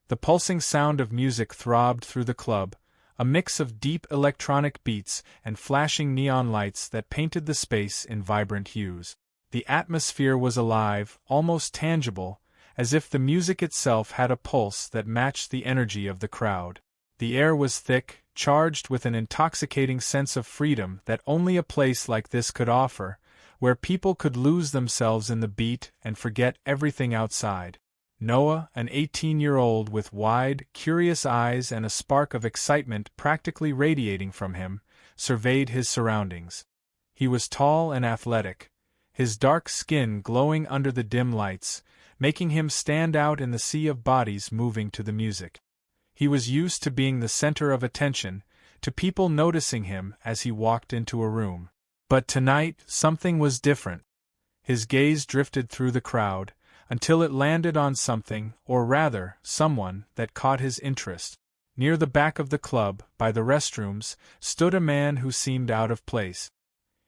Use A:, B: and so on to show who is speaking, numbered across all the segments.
A: The pulsing sound of music throbbed through the club, a mix of deep electronic beats and flashing neon lights that painted the space in vibrant hues. The atmosphere was alive, almost tangible, as if the music itself had a pulse that matched the energy of the crowd. The air was thick, charged with an intoxicating sense of freedom that only a place like this could offer, where people could lose themselves in the beat and forget everything outside. Noah, an 18-year-old with wide, curious eyes and a spark of excitement practically radiating from him, surveyed his surroundings. He was tall and athletic, his dark skin glowing under the dim lights, making him stand out in the sea of bodies moving to the music. He was used to being the center of attention, to people noticing him as he walked into a room. But tonight, something was different. His gaze drifted through the crowd, until it landed on something, or rather, someone, that caught his interest. Near the back of the club, by the restrooms, stood a man who seemed out of place.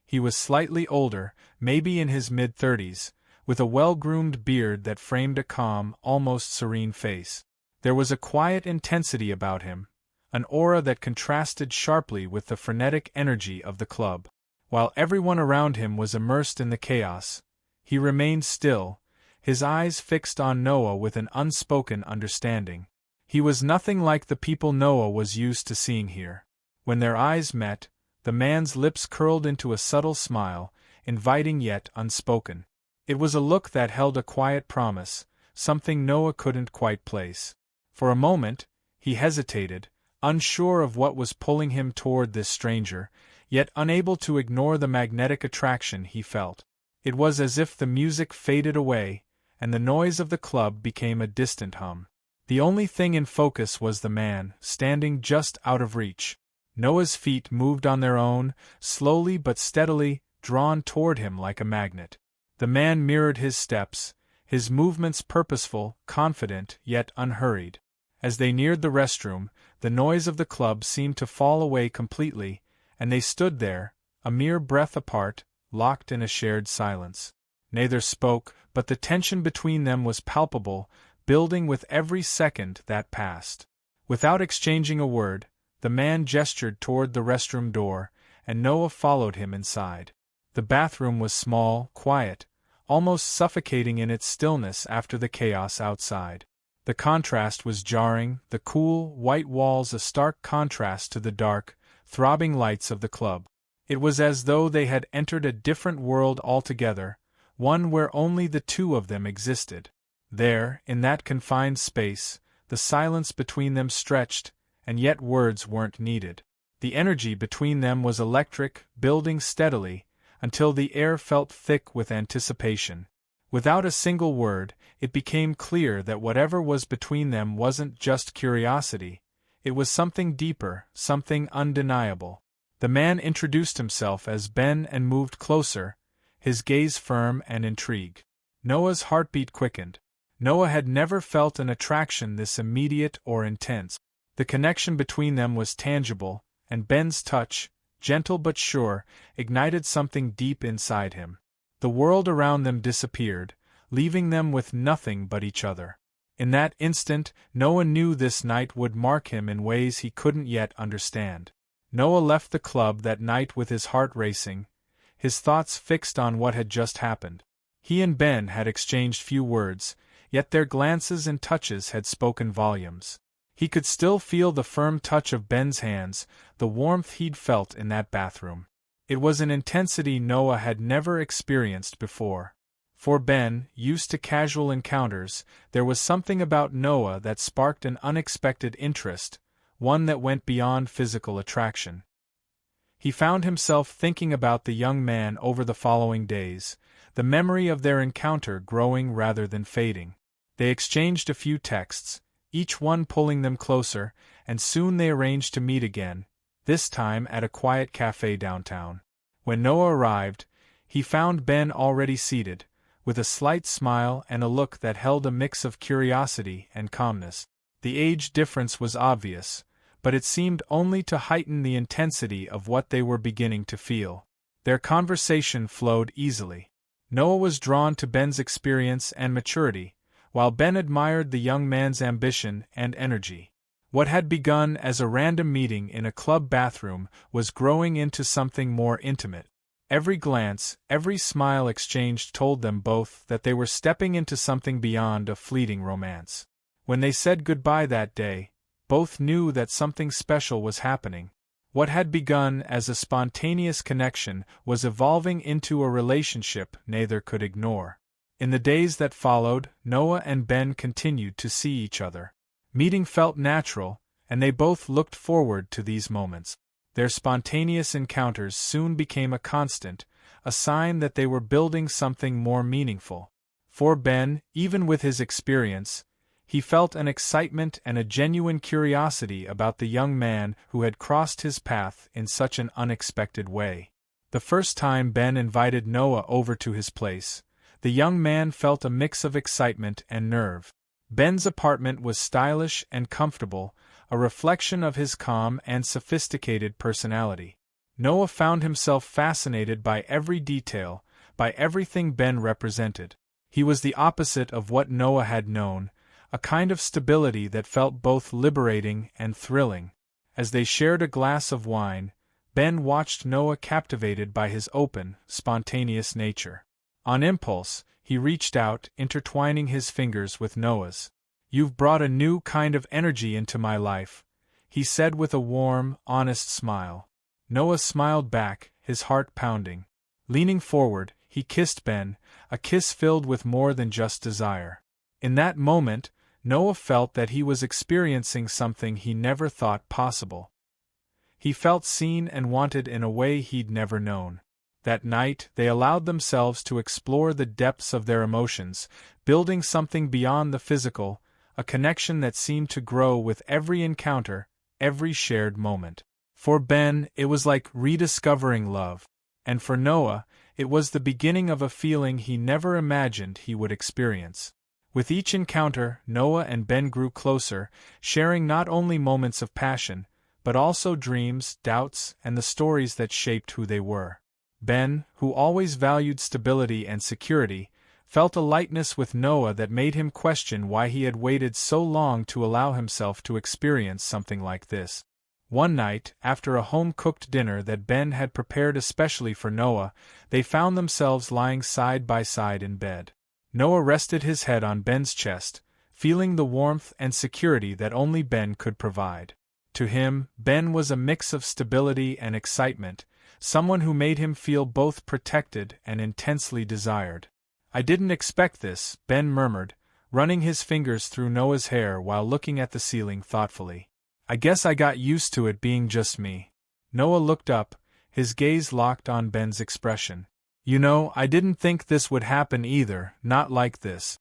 A: He was slightly older, maybe in his mid-30s, with a well-groomed beard that framed a calm, almost serene face. There was a quiet intensity about him, an aura that contrasted sharply with the frenetic energy of the club. While everyone around him was immersed in the chaos, he remained still, his eyes fixed on Noah with an unspoken understanding. He was nothing like the people Noah was used to seeing here. When their eyes met, the man's lips curled into a subtle smile, inviting yet unspoken. It was a look that held a quiet promise, something Noah couldn't quite place. For a moment, he hesitated, unsure of what was pulling him toward this stranger, yet unable to ignore the magnetic attraction he felt. It was as if the music faded away, and the noise of the club became a distant hum. The only thing in focus was the man, standing just out of reach. Noah's feet moved on their own, slowly but steadily, drawn toward him like a magnet. The man mirrored his steps, his movements purposeful, confident, yet unhurried. As they neared the restroom, the noise of the club seemed to fall away completely, and they stood there, a mere breath apart, locked in a shared silence. Neither spoke, but the tension between them was palpable, building with every second that passed. Without exchanging a word, the man gestured toward the restroom door, and Noah followed him inside. The bathroom was small, quiet, almost suffocating in its stillness after the chaos outside. The contrast was jarring, the cool, white walls a stark contrast to the dark, throbbing lights of the club. It was as though they had entered a different world altogether, one where only the two of them existed. There, in that confined space, the silence between them stretched, and yet words weren't needed. The energy between them was electric, building steadily, until the air felt thick with anticipation. Without a single word, it became clear that whatever was between them wasn't just curiosity, it was something deeper, something undeniable. The man introduced himself as Ben and moved closer, his gaze firm and intrigued. Noah's heartbeat quickened. Noah had never felt an attraction this immediate or intense. The connection between them was tangible, and Ben's touch, gentle but sure, ignited something deep inside him. The world around them disappeared, leaving them with nothing but each other. In that instant, Noah knew this night would mark him in ways he couldn't yet understand. Noah left the club that night with his heart racing, his thoughts fixed on what had just happened. He and Ben had exchanged few words, yet their glances and touches had spoken volumes. He could still feel the firm touch of Ben's hands, the warmth he'd felt in that bathroom. It was an intensity Noah had never experienced before. For Ben, used to casual encounters, there was something about Noah that sparked an unexpected interest, one that went beyond physical attraction. He found himself thinking about the young man over the following days, the memory of their encounter growing rather than fading. They exchanged a few texts, each one pulling them closer, and soon they arranged to meet again, this time at a quiet cafe downtown. When Noah arrived, he found Ben already seated, with a slight smile and a look that held a mix of curiosity and calmness. The age difference was obvious, but it seemed only to heighten the intensity of what they were beginning to feel. Their conversation flowed easily. Noah was drawn to Ben's experience and maturity, while Ben admired the young man's ambition and energy. What had begun as a random meeting in a club bathroom was growing into something more intimate. Every glance, every smile exchanged told them both that they were stepping into something beyond a fleeting romance. When they said goodbye that day, both knew that something special was happening. What had begun as a spontaneous connection was evolving into a relationship neither could ignore. In the days that followed, Noah and Ben continued to see each other. Meeting felt natural, and they both looked forward to these moments. Their spontaneous encounters soon became a constant, a sign that they were building something more meaningful. For Ben, even with his experience, he felt an excitement and a genuine curiosity about the young man who had crossed his path in such an unexpected way. The first time Ben invited Noah over to his place, the young man felt a mix of excitement and nerve. Ben's apartment was stylish and comfortable, a reflection of his calm and sophisticated personality. Noah found himself fascinated by every detail, by everything Ben represented. He was the opposite of what Noah had known, a kind of stability that felt both liberating and thrilling. As they shared a glass of wine, Ben watched Noah captivated by his open, spontaneous nature. On impulse, he reached out, intertwining his fingers with Noah's. "You've brought a new kind of energy into my life," he said with a warm, honest smile. Noah smiled back, his heart pounding. Leaning forward, he kissed Ben, a kiss filled with more than just desire. In that moment, Noah felt that he was experiencing something he never thought possible. He felt seen and wanted in a way he'd never known. That night, they allowed themselves to explore the depths of their emotions, building something beyond the physical, a connection that seemed to grow with every encounter, every shared moment. For Ben, it was like rediscovering love, and for Noah, it was the beginning of a feeling he never imagined he would experience. With each encounter, Noah and Ben grew closer, sharing not only moments of passion, but also dreams, doubts, and the stories that shaped who they were. Ben, who always valued stability and security, felt a lightness with Noah that made him question why he had waited so long to allow himself to experience something like this. One night, after a home-cooked dinner that Ben had prepared especially for Noah, they found themselves lying side by side in bed. Noah rested his head on Ben's chest, feeling the warmth and security that only Ben could provide. To him, Ben was a mix of stability and excitement, someone who made him feel both protected and intensely desired. "I didn't expect this," Ben murmured, running his fingers through Noah's hair while looking at the ceiling thoughtfully. "I guess I got used to it being just me." Noah looked up, his gaze locked on Ben's expression. "You know, I didn't think this would happen either, not like this."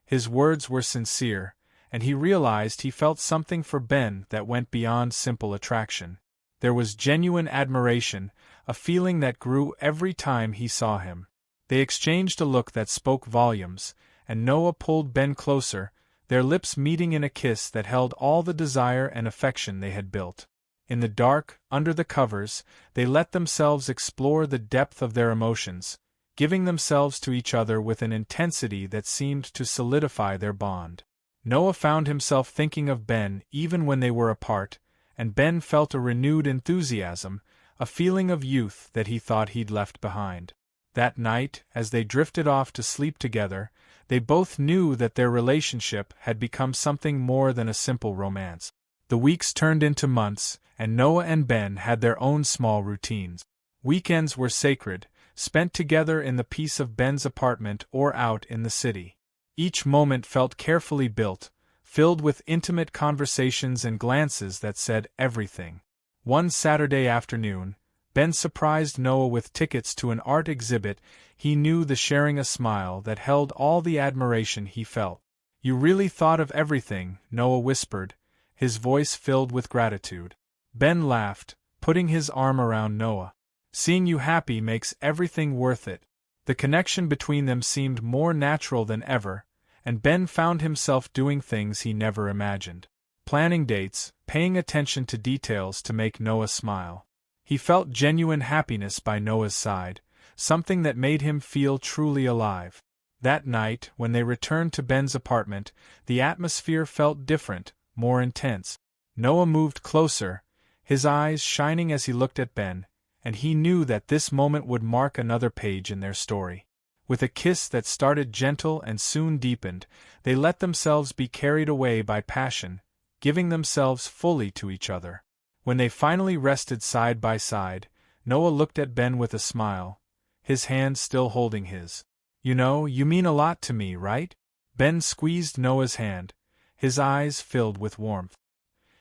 A: His words were sincere, and he realized he felt something for Ben that went beyond simple attraction. There was genuine admiration, a feeling that grew every time he saw him. They exchanged a look that spoke volumes, and Noah pulled Ben closer, their lips meeting in a kiss that held all the desire and affection they had built. In the dark, under the covers, they let themselves explore the depth of their emotions, giving themselves to each other with an intensity that seemed to solidify their bond. Noah found himself thinking of Ben even when they were apart, and Ben felt a renewed enthusiasm, a feeling of youth that he thought he'd left behind. That night, as they drifted off to sleep together, they both knew that their relationship had become something more than a simple romance. The weeks turned into months, and Noah and Ben had their own small routines. Weekends were sacred, spent together in the peace of Ben's apartment or out in the city. Each moment felt carefully built, filled with intimate conversations and glances that said everything. One Saturday afternoon, Ben surprised Noah with tickets to an art exhibit he knew, the sharing a smile that held all the admiration he felt. "You really thought of everything," Noah whispered, his voice filled with gratitude. Ben laughed, putting his arm around Noah. "Seeing you happy makes everything worth it." The connection between them seemed more natural than ever, and Ben found himself doing things he never imagined. Planning dates, paying attention to details to make Noah smile. He felt genuine happiness by Noah's side, something that made him feel truly alive. That night, when they returned to Ben's apartment, the atmosphere felt different, more intense. Noah moved closer, his eyes shining as he looked at Ben, and he knew that this moment would mark another page in their story. With a kiss that started gentle and soon deepened, they let themselves be carried away by passion, giving themselves fully to each other. When they finally rested side by side, Noah looked at Ben with a smile, his hand still holding his. "You know, you mean a lot to me, right?" Ben squeezed Noah's hand, his eyes filled with warmth.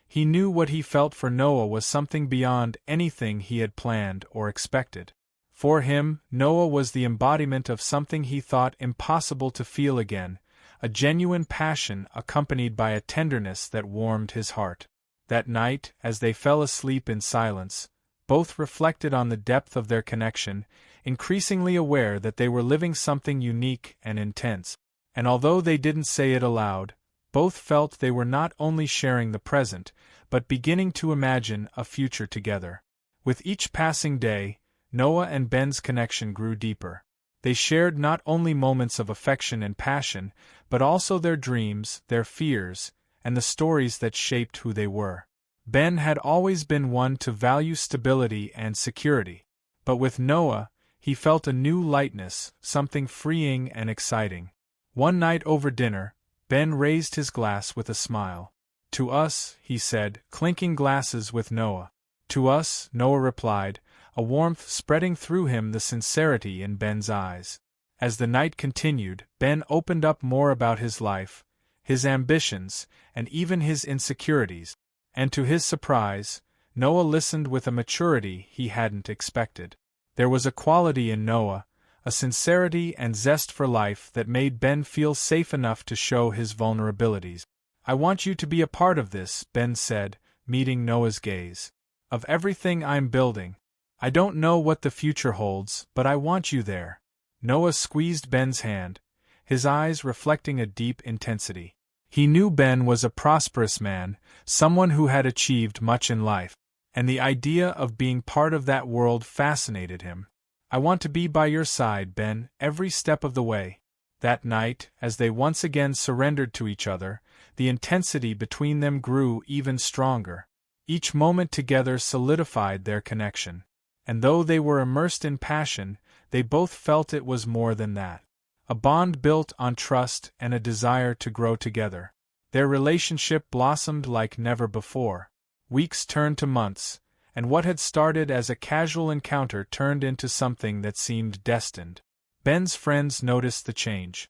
A: He knew what he felt for Noah was something beyond anything he had planned or expected. For him, Noah was the embodiment of something he thought impossible to feel again, a genuine passion accompanied by a tenderness that warmed his heart. That night, as they fell asleep in silence, both reflected on the depth of their connection, increasingly aware that they were living something unique and intense. And although they didn't say it aloud, both felt they were not only sharing the present, but beginning to imagine a future together. With each passing day, Noah and Ben's connection grew deeper. They shared not only moments of affection and passion, but also their dreams, their fears, and the stories that shaped who they were. Ben had always been one to value stability and security, but with Noah, he felt a new lightness, something freeing and exciting. One night over dinner, Ben raised his glass with a smile. "To us," he said, clinking glasses with Noah. "To us," Noah replied, a warmth spreading through him, the sincerity in Ben's eyes. As the night continued, Ben opened up more about his life, his ambitions, and even his insecurities, and to his surprise, Noah listened with a maturity he hadn't expected. There was a quality in Noah, a sincerity and zest for life that made Ben feel safe enough to show his vulnerabilities. "I want you to be a part of this," Ben said, meeting Noah's gaze. "Of everything I'm building. I don't know what the future holds, but I want you there." Noah squeezed Ben's hand, his eyes reflecting a deep intensity. He knew Ben was a prosperous man, someone who had achieved much in life, and the idea of being part of that world fascinated him. "I want to be by your side, Ben, every step of the way." That night, as they once again surrendered to each other, the intensity between them grew even stronger. Each moment together solidified their connection. And though they were immersed in passion, they both felt it was more than that. A bond built on trust and a desire to grow together. Their relationship blossomed like never before. Weeks turned to months, and what had started as a casual encounter turned into something that seemed destined. Ben's friends noticed the change.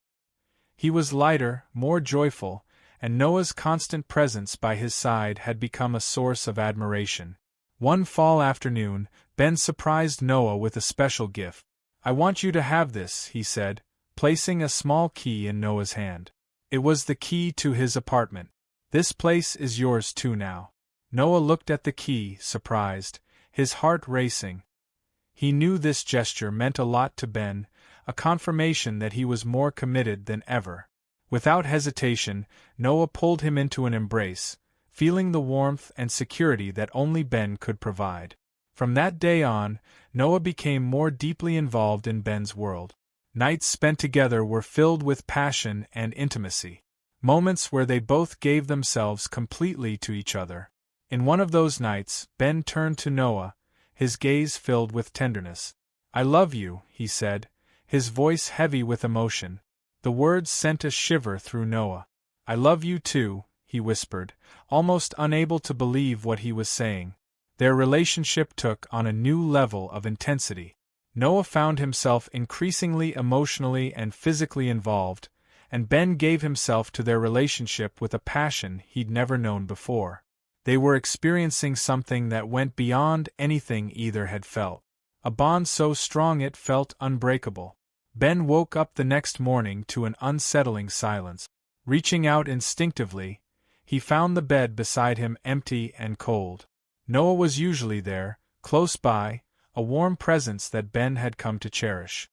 A: He was lighter, more joyful, and Noah's constant presence by his side had become a source of admiration. One fall afternoon, Ben surprised Noah with a special gift. "I want you to have this," he said, placing a small key in Noah's hand. It was the key to his apartment. "This place is yours too now." Noah looked at the key, surprised, his heart racing. He knew this gesture meant a lot to Ben, a confirmation that he was more committed than ever. Without hesitation, Noah pulled him into an embrace, feeling the warmth and security that only Ben could provide. From that day on, Noah became more deeply involved in Ben's world. Nights spent together were filled with passion and intimacy, moments where they both gave themselves completely to each other. In one of those nights, Ben turned to Noah, his gaze filled with tenderness. "I love you," he said, his voice heavy with emotion. The words sent a shiver through Noah. "I love you too," he whispered, almost unable to believe what he was saying. Their relationship took on a new level of intensity. Noah found himself increasingly emotionally and physically involved, and Ben gave himself to their relationship with a passion he'd never known before. They were experiencing something that went beyond anything either had felt. A bond so strong it felt unbreakable. Ben woke up the next morning to an unsettling silence. Reaching out instinctively, he found the bed beside him empty and cold. Noah was usually there, close by, a warm presence that Ben had come to cherish.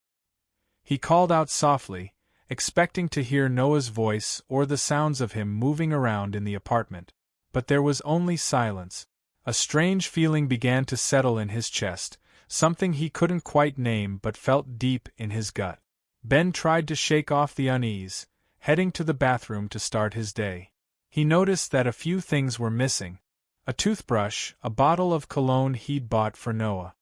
A: He called out softly, expecting to hear Noah's voice or the sounds of him moving around in the apartment. But there was only silence. A strange feeling began to settle in his chest, something he couldn't quite name but felt deep in his gut. Ben tried to shake off the unease, heading to the bathroom to start his day. He noticed that a few things were missing: a toothbrush, a bottle of cologne he'd bought for Noah.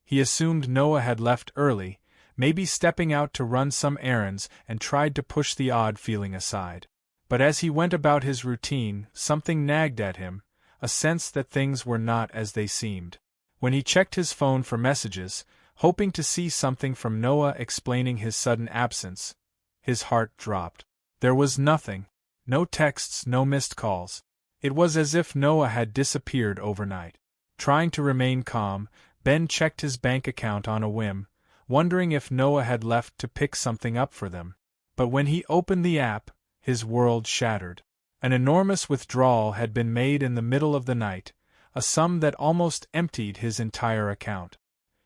A: He assumed Noah had left early, maybe stepping out to run some errands, and tried to push the odd feeling aside. But as he went about his routine, something nagged at him, a sense that things were not as they seemed. When he checked his phone for messages, hoping to see something from Noah explaining his sudden absence, his heart dropped. There was nothing. No texts, no missed calls. It was as if Noah had disappeared overnight. Trying to remain calm, Ben checked his bank account on a whim, wondering if Noah had left to pick something up for them. But when he opened the app, his world shattered. An enormous withdrawal had been made in the middle of the night, a sum that almost emptied his entire account.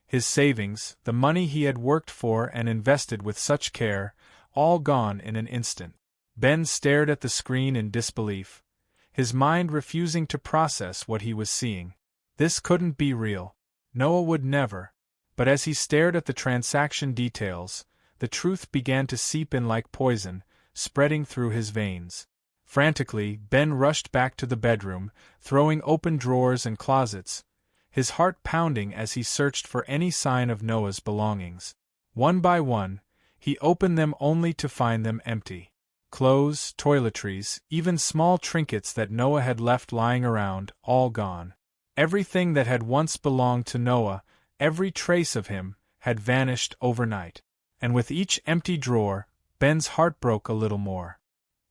A: His savings, the money he had worked for and invested with such care, all gone in an instant. Ben stared at the screen in disbelief, his mind refusing to process what he was seeing. This couldn't be real. Noah would never. But as he stared at the transaction details, the truth began to seep in like poison, spreading through his veins. Frantically, Ben rushed back to the bedroom, throwing open drawers and closets, his heart pounding as he searched for any sign of Noah's belongings. One by one, he opened them only to find them empty. Clothes, toiletries, even small trinkets that Noah had left lying around, all gone. Everything that had once belonged to Noah, every trace of him, had vanished overnight. And with each empty drawer, Ben's heart broke a little more.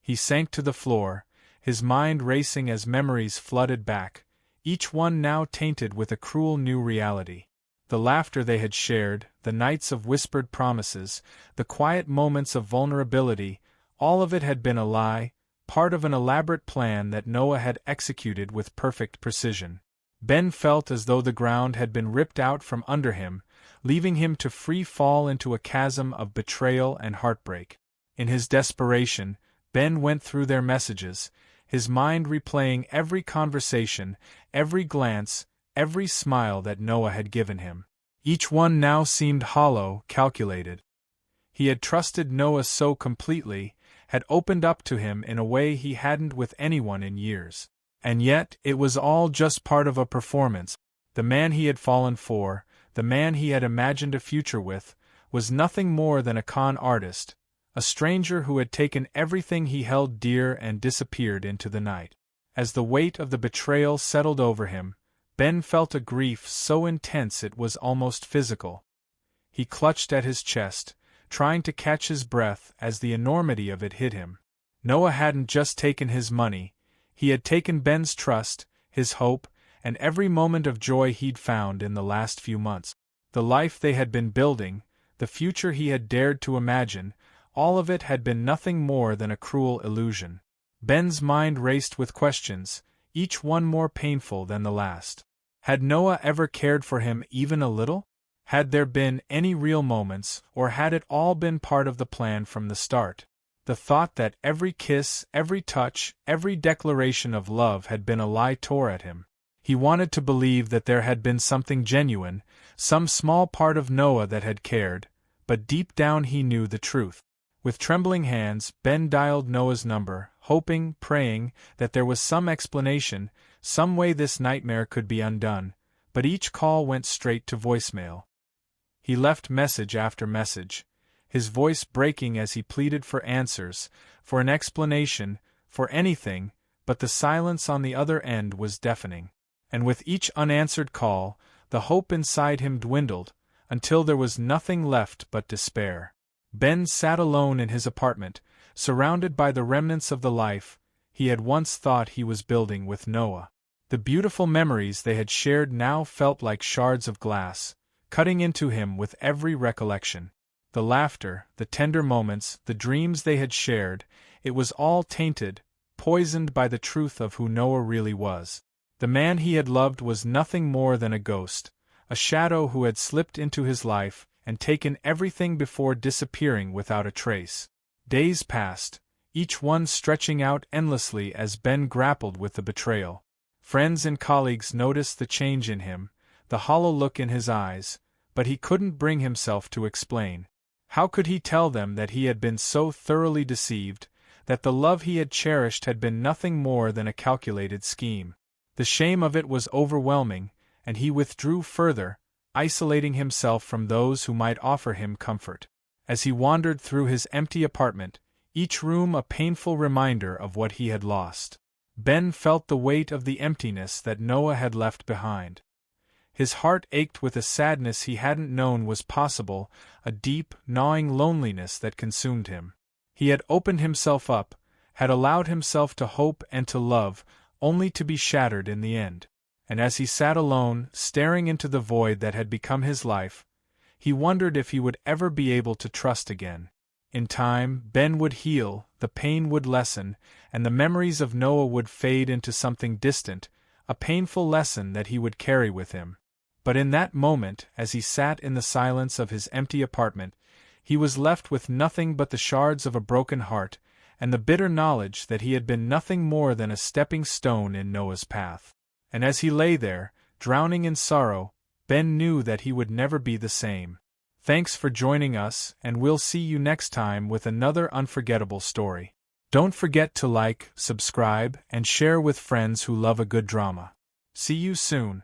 A: He sank to the floor, his mind racing as memories flooded back, each one now tainted with a cruel new reality. The laughter they had shared, the nights of whispered promises, the quiet moments of vulnerability, all of it had been a lie, part of an elaborate plan that Noah had executed with perfect precision. Ben felt as though the ground had been ripped out from under him, leaving him to free fall into a chasm of betrayal and heartbreak. In his desperation, Ben went through their messages, his mind replaying every conversation, every glance, every smile that Noah had given him. Each one now seemed hollow, calculated. He had trusted Noah so completely, had opened up to him in a way he hadn't with anyone in years. And yet, it was all just part of a performance. The man he had fallen for, the man he had imagined a future with, was nothing more than a con artist, a stranger who had taken everything he held dear and disappeared into the night. As the weight of the betrayal settled over him, Ben felt a grief so intense it was almost physical. He clutched at his chest, trying to catch his breath as the enormity of it hit him. Noah hadn't just taken his money, he had taken Ben's trust, his hope, and every moment of joy he'd found in the last few months. The life they had been building, the future he had dared to imagine, all of it had been nothing more than a cruel illusion. Ben's mind raced with questions, each one more painful than the last. Had Noah ever cared for him even a little? Had there been any real moments, or had it all been part of the plan from the start? The thought that every kiss, every touch, every declaration of love had been a lie tore at him. He wanted to believe that there had been something genuine, some small part of Noah that had cared, but deep down he knew the truth. With trembling hands, Ben dialed Noah's number, hoping, praying, that there was some explanation, some way this nightmare could be undone, but each call went straight to voicemail. He left message after message, his voice breaking as he pleaded for answers, for an explanation, for anything, but the silence on the other end was deafening. And with each unanswered call, the hope inside him dwindled, until there was nothing left but despair. Ben sat alone in his apartment, surrounded by the remnants of the life he had once thought he was building with Noah. The beautiful memories they had shared now felt like shards of glass, cutting into him with every recollection. The laughter, the tender moments, the dreams they had shared, it was all tainted, poisoned by the truth of who Noah really was. The man he had loved was nothing more than a ghost, a shadow who had slipped into his life and taken everything before disappearing without a trace. Days passed, each one stretching out endlessly as Ben grappled with the betrayal. Friends and colleagues noticed the change in him, the hollow look in his eyes, but he couldn't bring himself to explain. How could he tell them that he had been so thoroughly deceived, that the love he had cherished had been nothing more than a calculated scheme? The shame of it was overwhelming, and he withdrew further, isolating himself from those who might offer him comfort. As he wandered through his empty apartment, each room a painful reminder of what he had lost, Ben felt the weight of the emptiness that Noah had left behind. His heart ached with a sadness he hadn't known was possible, a deep, gnawing loneliness that consumed him. He had opened himself up, had allowed himself to hope and to love, only to be shattered in the end. And as he sat alone, staring into the void that had become his life, he wondered if he would ever be able to trust again. In time, Ben would heal, the pain would lessen, and the memories of Noah would fade into something distant, a painful lesson that he would carry with him. But in that moment, as he sat in the silence of his empty apartment, he was left with nothing but the shards of a broken heart, and the bitter knowledge that he had been nothing more than a stepping stone in Noah's path. And as he lay there, drowning in sorrow, Ben knew that he would never be the same. Thanks for joining us, and we'll see you next time with another unforgettable story. Don't forget to like, subscribe, and share with friends who love a good drama. See you soon.